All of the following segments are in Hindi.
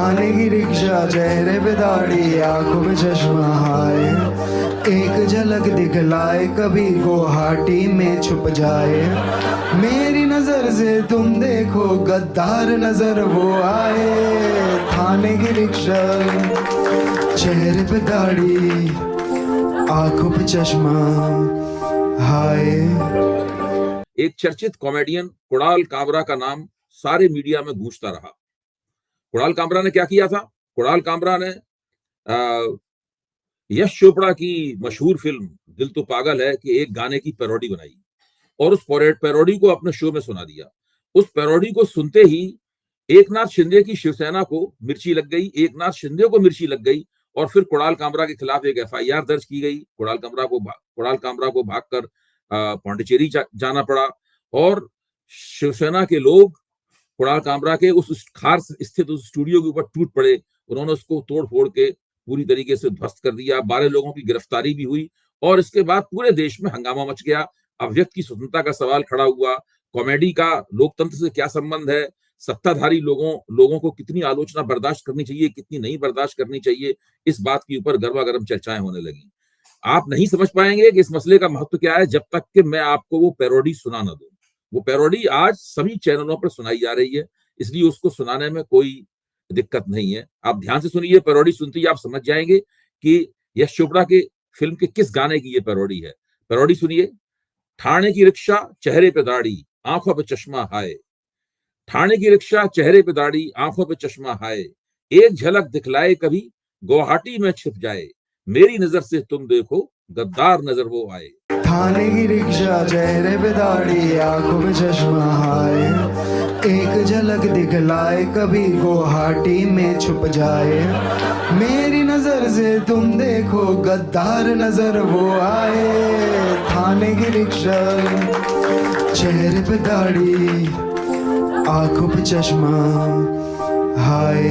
थाने की रिक्शा, चेहरे पे दाढ़ी, आंखों में चश्मा, हाय एक झलक दिखलाए, कभी गुवाहाटी में छुप जाए। मेरी नजर से तुम देखो, गद्दार नजर वो आए। थाने की रिक्शा, चेहरे पे दाढ़ी, आंखों पे चश्मा, हाय। एक चर्चित कॉमेडियन कुणाल कामरा का नाम सारे मीडिया में गूंजता रहा। कुणाल कामरा ने क्या किया था? कुणाल कामरा ने यश चोपड़ा की मशहूर फिल्म दिल तो पागल है कि एक गाने की पैरोडी बनाई और उस पैरोडी को अपने शो में सुना दिया। उस पैरोडी को सुनते ही एकनाथ शिंदे की शिवसेना को मिर्ची लग गई, एकनाथ शिंदे को मिर्ची लग गई और फिर कुणाल कामरा के खिलाफ एक एफआईआर दर्ज की गई। कुणाल कामरा को भागकर पांडिचेरी जाना पड़ा और शिवसेना के लोग कुणाल कामरा के उस खार स्थित उस स्टूडियो के ऊपर टूट पड़े। उन्होंने उसको तोड़ फोड़ के पूरी तरीके से ध्वस्त कर दिया। 12 लोगों की गिरफ्तारी भी हुई और इसके बाद पूरे देश में हंगामा मच गया। अभिव्यक्ति की स्वतंत्रता का सवाल खड़ा हुआ। कॉमेडी का लोकतंत्र से क्या संबंध है? सत्ताधारी लोगों को कितनी आलोचना बर्दाश्त करनी चाहिए, कितनी नहीं बर्दाश्त करनी चाहिए, इस बात के ऊपर गर्मागर्म चर्चाएं होने लगी। आप नहीं समझ पाएंगे कि इस मसले का महत्व क्या है जब तक कि मैं आपको वो पैरोडी सुना ना दूं। वो पैरोडी आज सभी चैनलों पर सुनाई जा रही है, इसलिए उसको सुनाने में कोई दिक्कत नहीं है। आप ध्यान से सुनिए, पैरोडी सुनते ही आप समझ जाएंगे कि यश चोपड़ा के फिल्म के किस गाने की ये पैरोडी है। पैरोडी सुनिए। ठाणे की रिक्शा, चेहरे पे दाढ़ी, आंखों पे चश्मा, हाय। ठाणे की रिक्शा, चेहरे पे दाढ़ी, आंखों पे चश्मा, हाय एक झलक दिखलाए, कभी गुवाहाटी में छिप जाए। मेरी नजर से तुम देखो, गद्दार नजर वो आए। थाने की रिक्शा, चेहरे पे दाढ़ी, आंखों में चश्मा, हाय एक झलक दिखलाए, कभी गुवाहाटी में छुप जाए। मेरी नजर से तुम देखो, गद्दार नजर वो आए। थाने की रिक्शा, चेहरे पे दाढ़ी, आंखों पे चश्मा, हाय।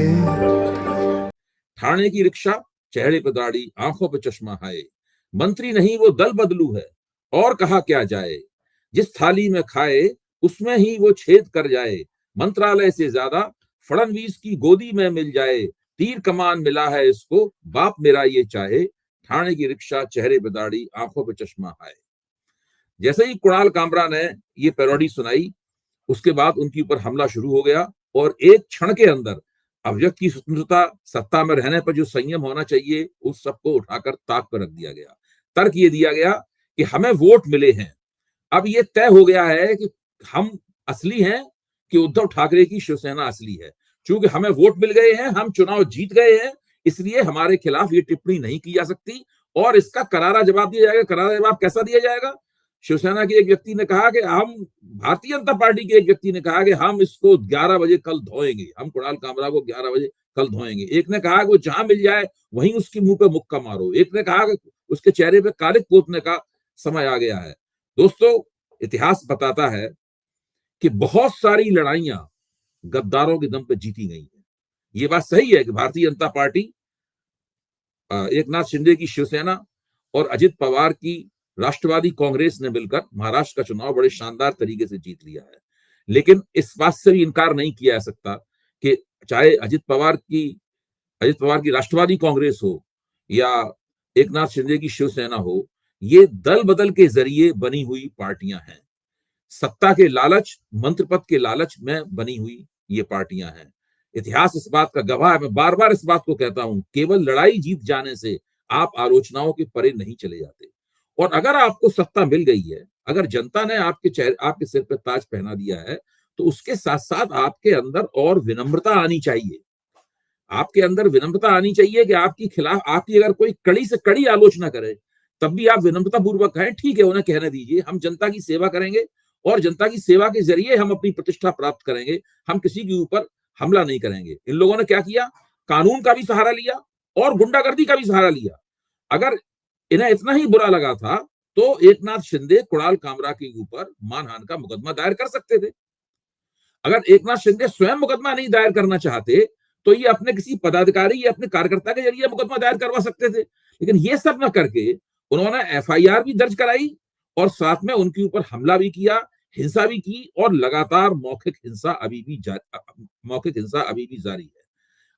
ठाणे की रिक्शा, चेहरे पे दाढ़ी, आंखों पे चश्मा, हाय मंत्री नहीं वो दल बदलू है, और कहा क्या जाए। जिस थाली में खाए उसमें ही वो छेद कर जाए। मंत्रालय से ज्यादा फडणवीस की गोदी में मिल जाए। तीर कमान मिला है इसको, बाप मेरा ये चाहे। ठाणे की रिक्शा, चेहरे पे दाढ़ी, आंखों पे चश्मा, हाय। जैसे ही कुणाल कामरा ने ये पैरोडी सुनाई, उसके बाद उनके ऊपर हमला शुरू हो गया और एक क्षण के अंदर अभिव्यक्ति की स्वतंत्रता, सत्ता में रहने पर जो संयम होना चाहिए, उस सबको उठाकर ताक पर रख दिया गया। तर्क ये दिया गया कि हमें वोट मिले हैं। अब ये तय हो गया है कि हम असली हैं कि उद्धव ठाकरे की शिवसेना असली है। चूंकि हमें वोट मिल गए हैं, हम चुनाव जीत गए हैं, इसलिए हमारे खिलाफ ये टिप्पणी नहीं की जा सकती और इसका करारा जवाब दिया जाएगा। करारा जवाब कैसा दिया जाएगा? शिवसेना के एक व्यक्ति ने कहा कि हम, भारतीय जनता पार्टी के एक व्यक्ति ने कहा कि हम इसको 11 बजे कल धोएंगे, हम कुणाल कामरा को 11 बजे कल धोएंगे। एक ने कहा कि वो जहां मिल जाए वहीं उसके मुंह पे मुक्का मारो। एक ने कहा कि उसके चेहरे पे कालिक पोतने का समय आ गया है। दोस्तों, इतिहास बताता है कि बहुत सारी लड़ाइयां गद्दारों के दम पे जीती गई हैं। ये बात सही है कि भारतीय जनता पार्टी, एकनाथ शिंदे की शिवसेना और अजित पवार की राष्ट्रवादी कांग्रेस ने मिलकर महाराष्ट्र का चुनाव बड़े शानदार तरीके से जीत लिया है। लेकिन इस बात से भी इनकार नहीं किया जा सकता कि चाहे अजित पवार की राष्ट्रवादी कांग्रेस हो या एकनाथ शिंदे की शिवसेना हो, ये दल बदल के जरिए बनी हुई पार्टियां हैं। सत्ता के लालच, मंत्र पद के लालच में बनी हुई ये पार्टियां हैं। इतिहास इस बात का गवाह है। मैं बार बार इस बात को कहता हूं, केवल लड़ाई जीत जाने से आप आलोचनाओं के परे नहीं चले जाते। और अगर आपको सत्ता मिल गई है, अगर जनता ने आपके सिर पर ताज पहना दिया है, तो उसके साथ साथ आपके अंदर और विनम्रता आनी चाहिए। आपके अंदर विनम्रता आनी चाहिए कि आपकी खिलाफ, आपकी अगर कोई कड़ी से कड़ी आलोचना करे, तब भी आप विनम्रता पूर्वक कहें, ठीक है, उन्हें कहने दीजिए, हम जनता की सेवा करेंगे और जनता की सेवा के जरिए हम अपनी प्रतिष्ठा प्राप्त करेंगे। हम किसी के ऊपर हमला नहीं करेंगे। इन लोगों ने क्या किया? कानून का भी सहारा लिया और गुंडागर्दी का भी सहारा लिया। अगर इन्हें इतना ही बुरा लगा था तो एकनाथ शिंदे कुणाल कामरा के ऊपर मानहानि का मुकदमा दायर कर सकते थे। अगर एकनाथ शिंदे स्वयं मुकदमा नहीं दायर करना चाहते तो ये अपने किसी पदाधिकारी या अपने कार्यकर्ता के जरिए मुकदमा दायर करवा सकते थे। लेकिन ये सब न करके उन्होंने एफआईआर भी दर्ज कराई और साथ में उनके ऊपर हमला भी किया, हिंसा भी की और लगातार मौखिक हिंसा अभी भी जारी है।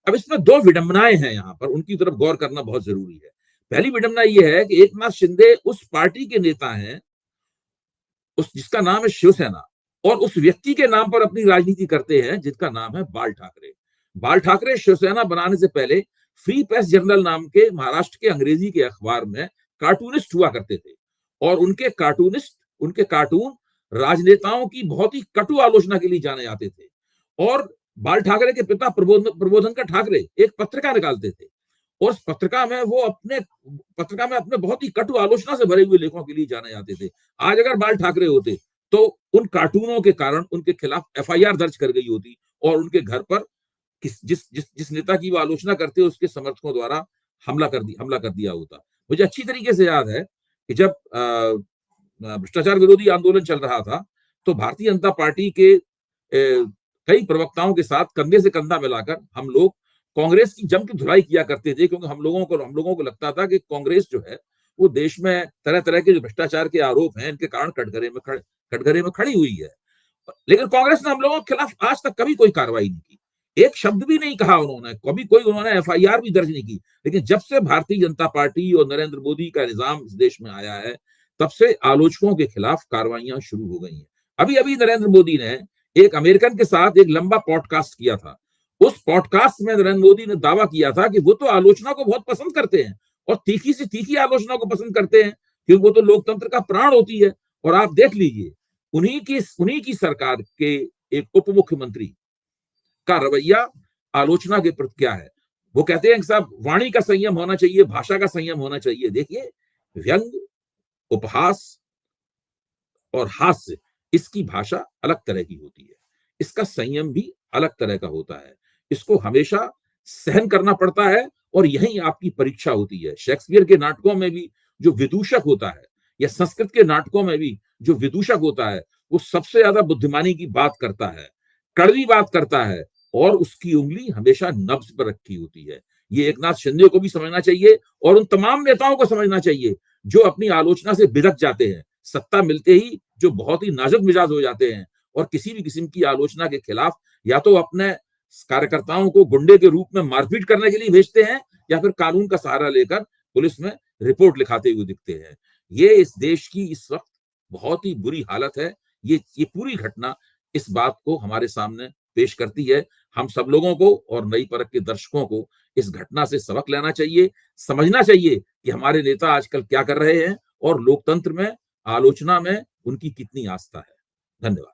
अब इसमें दो विडंबनाएं हैं यहां पर, उनकी तरफ गौर करना बहुत जरूरी है। पहली विडंबना यह है कि एकनाथ शिंदे उस पार्टी के नेता हैं उस जिसका नाम है शिवसेना, और उस व्यक्ति के नाम पर अपनी राजनीति करते हैं जिसका नाम है बाल ठाकरे। बाल ठाकरे शिवसेना बनाने से पहले फ्री प्रेस जर्नल नाम के महाराष्ट्र के अंग्रेजी के अखबार में कार्टूनिस्ट हुआ करते थे, और उनके कार्टून राजनेताओं की बहुत ही कटु आलोचना के लिए जाने जाते थे। और बाल ठाकरे के पिता प्रबोधनकर ठाकरे एक पत्रिका निकालते थे, और उस पत्रिका में अपने बहुत ही कटु आलोचना से भरे हुए लेखों के लिए जाने जाते थे। आज अगर बाल ठाकरे होते तो उन कार्टूनों के कारण उनके खिलाफ एफआईआर दर्ज कर गई होती, और उनके घर पर जिस नेता की वो आलोचना करते उसके समर्थकों द्वारा हमला कर दिया होता। मुझे अच्छी तरीके से याद है कि जब भ्रष्टाचार विरोधी आंदोलन चल रहा था, तो भारतीय जनता पार्टी के कई प्रवक्ताओं के साथ कंधे से कंधा मिलाकर हम लोग कांग्रेस की जम की धुलाई किया करते थे, क्योंकि हम लोगों को लगता था कि कांग्रेस जो है वो देश में तरह तरह के जो भ्रष्टाचार के आरोप हैं इनके कारण कटघरे में खड़ी हुई है। लेकिन कांग्रेस ने हम लोगों के खिलाफ आज तक कभी कोई कार्रवाई नहीं की, एक शब्द भी नहीं कहा उन्होंने, कभी उन्होंने एफआईआर भी दर्ज नहीं की। लेकिन जब से भारतीय जनता पार्टी और नरेंद्र मोदी का निजाम इस देश में आया है, तब से आलोचकों के खिलाफ कार्रवाइयां शुरू हो गई हैं। अभी अभी नरेंद्र मोदी ने एक अमेरिकन के साथ एक लंबा पॉडकास्ट किया था। उस पॉडकास्ट में नरेंद्र मोदी ने दावा किया था कि वो तो आलोचना को बहुत पसंद करते हैं, और तीखी से तीखी आलोचना को पसंद करते हैं, क्योंकि वो तो लोकतंत्र का प्राण होती है। और आप देख लीजिए उन्हीं की सरकार के एक उप मुख्यमंत्री का रवैया आलोचना के प्रति क्या है। वो कहते हैं कि साहब वाणी का संयम होना चाहिए, भाषा का संयम होना चाहिए। देखिए, व्यंग, उपहास और हास्य, इसकी भाषा अलग तरह की होती है, इसका संयम भी अलग तरह का होता है। इसको हमेशा सहन करना पड़ता है, और यही आपकी परीक्षा होती है। शेक्सपियर के नाटकों में भी जो विदूषक होता है, या संस्कृत के नाटकों में भी जो विदूषक होता है, वो सबसे ज्यादा बुद्धिमानी की बात करता है, कड़वी बात करता है, और उसकी उंगली हमेशा नब्ज पर रखी होती है। ये एकनाथ शिंदे को भी समझना चाहिए, और उन तमाम नेताओं को समझना चाहिए जो अपनी आलोचना से बिदक जाते हैं, सत्ता मिलते ही जो बहुत ही नाजुक मिजाज हो जाते हैं, और किसी भी किस्म की आलोचना के खिलाफ या तो अपने कार्यकर्ताओं को गुंडे के रूप में मारपीट करने के लिए भेजते हैं, या फिर कानून का सहारा लेकर पुलिस में रिपोर्ट लिखाते हुए दिखते हैं। ये इस देश की इस वक्त बहुत ही बुरी हालत है। ये पूरी घटना इस बात को हमारे सामने पेश करती है। हम सब लोगों को और नई परख के दर्शकों को इस घटना से सबक लेना चाहिए, समझना चाहिए कि हमारे नेता आजकल क्या कर रहे हैं, और लोकतंत्र में, आलोचना में उनकी कितनी आस्था है। धन्यवाद।